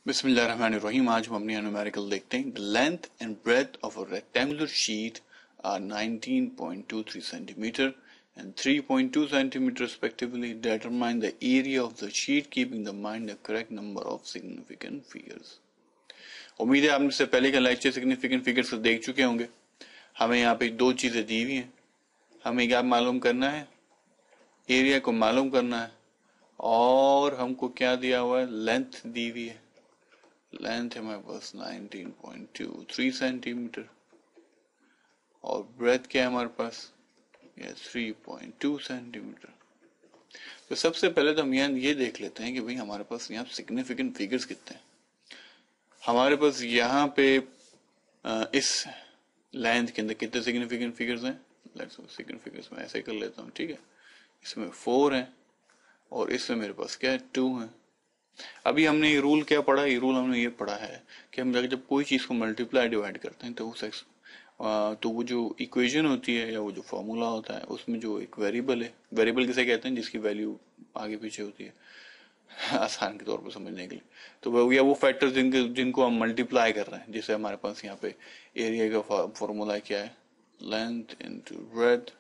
बिस्मिल्लाहिर्रहमानिर्रहीम। आज हम अपनी न्यूमेरिकल देखते हैं। The length and breadth of a rectangular sheet are 19.23 centimeter and 3.2 centimeter respectively. Determine the area of the sheet keeping in mind the correct number of significant figures. उम्मीद है आपने से पहले का लेक्चर सिग्निफिकेंट फिगर्स देख चुके होंगे। हमें यहाँ पे दो चीजें दी हुई हैं, हमें क्या मालूम करना है, एरिया को मालूम करना है, और हमको क्या दिया हुआ है, लेंथ दी हुई है। लेंथ है हमारे पास 19.23 सेंटीमीटर और ब्रेथ क्या है हमारे पास, ये 3.2 सेंटीमीटर। तो सबसे पहले तो हम यहाँ ये देख लेते हैं कि भाई हमारे पास यहाँ सिग्निफिकेंट फिगर्स कितने हैं। हमारे पास यहाँ पे इस लेंथ के अंदर कितने सिग्निफिकेंट फिगर्स हैं। लेट्स सिग्निफिकेंट्स में ऐसे कर लेता हूँ, ठीक है। इसमें 4 हैं और इसमें मेरे पास क्या है, 2 हैं। अभी हमने ये रूल क्या पढ़ा, ये रूल हमने ये पढ़ा है कि हम जब कोई चीज को मल्टीप्लाई डिवाइड करते हैं तो वो जो इक्वेशन होती है या वो जो फॉर्मूला होता है उसमें जो एक वेरिएबल है, वेरिएबल किसे कहते हैं, जिसकी वैल्यू आगे पीछे होती है आसान के तौर पर समझने के लिए, तो वो फैक्टर्स जिनको हम मल्टीप्लाई कर रहे हैं। जैसे हमारे पास यहाँ पे एरिया का फॉर्मूला क्या है, लेंथ इनटू ब्रेथ,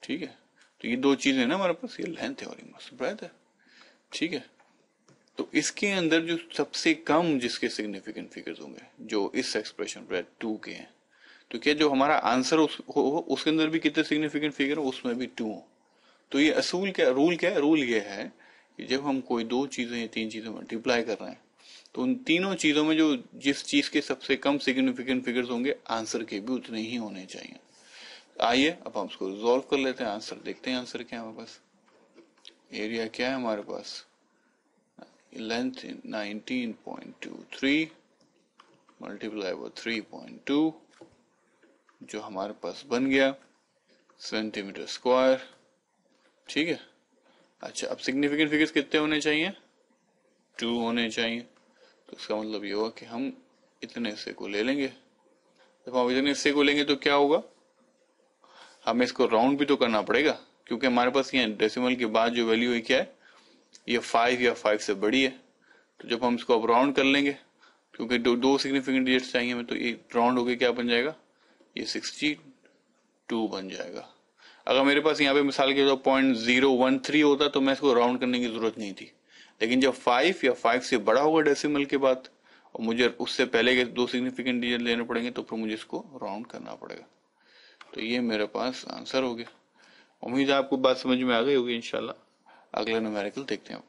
ठीक है। तो ये दो चीजें ना हमारे पास, ये लेंथ है और ये ब्रेथ है, ठीक है। तो इसके अंदर जो सबसे कम जिसके सिग्निफिकेंट फिगर्स होंगे, जो इस एक्सप्रेशन ब्रेथ 2 के हैं, तो क्या जो हमारा आंसर उसके अंदर भी कितने सिग्निफिकेंट फिगर हो, उसमें भी 2 हो। तो ये असूल क्या, रूल क्या है, रूल ये है कि जब हम कोई दो चीजें या तीन चीजें मल्टीप्लाई कर रहे हैं तो उन तीनों चीजों में जो जिस चीज के सबसे कम सिग्निफिकेंट फिगर्स होंगे, आंसर के भी उतने ही होने चाहिए। आइए अब हम उसको रिजॉल्व कर लेते हैं। आंसर देखते हैं, आंसर क्या है हमारे पास। एरिया क्या है हमारे पास, लेंथ 19.23 मल्टीप्लाई बाय 3.2 जो हमारे पास बन गया सेंटीमीटर स्क्वायर, ठीक है। अच्छा, अब सिग्निफिकेंट फिगर्स कितने होने चाहिए, 2 होने चाहिए। तो इसका मतलब ये होगा कि हम इतने हिस्से को ले लेंगे। जब हम इतने हिस्से को लेंगे तो क्या होगा, हमें इसको राउंड भी तो करना पड़ेगा, क्योंकि हमारे पास यहाँ डेसिमल के बाद जो वैल्यू है क्या है, ये 5 या 5 से बड़ी है। तो जब हम इसको अब राउंड कर लेंगे, क्योंकि दो सिग्निफिकेंट डिजिट्स चाहिए हमें, तो ये राउंड होके क्या बन जाएगा, ये 62 बन जाएगा। अगर मेरे पास यहाँ पे मिसाल के 0.013 होता तो मैं इसको राउंड करने की जरूरत नहीं थी। लेकिन जब 5 या 5 से बड़ा होगा डेसिमल के बाद और मुझे उससे पहले के दो सिग्निफिकेंट डिजिट लेने पड़ेंगे, तो फिर मुझे इसको राउंड करना पड़ेगा। तो ये मेरे पास आंसर हो गया। उम्मीद है आपको बात समझ में आ गई होगी। इंशाल्लाह अगला न्यूमेरिकल देखते हैं।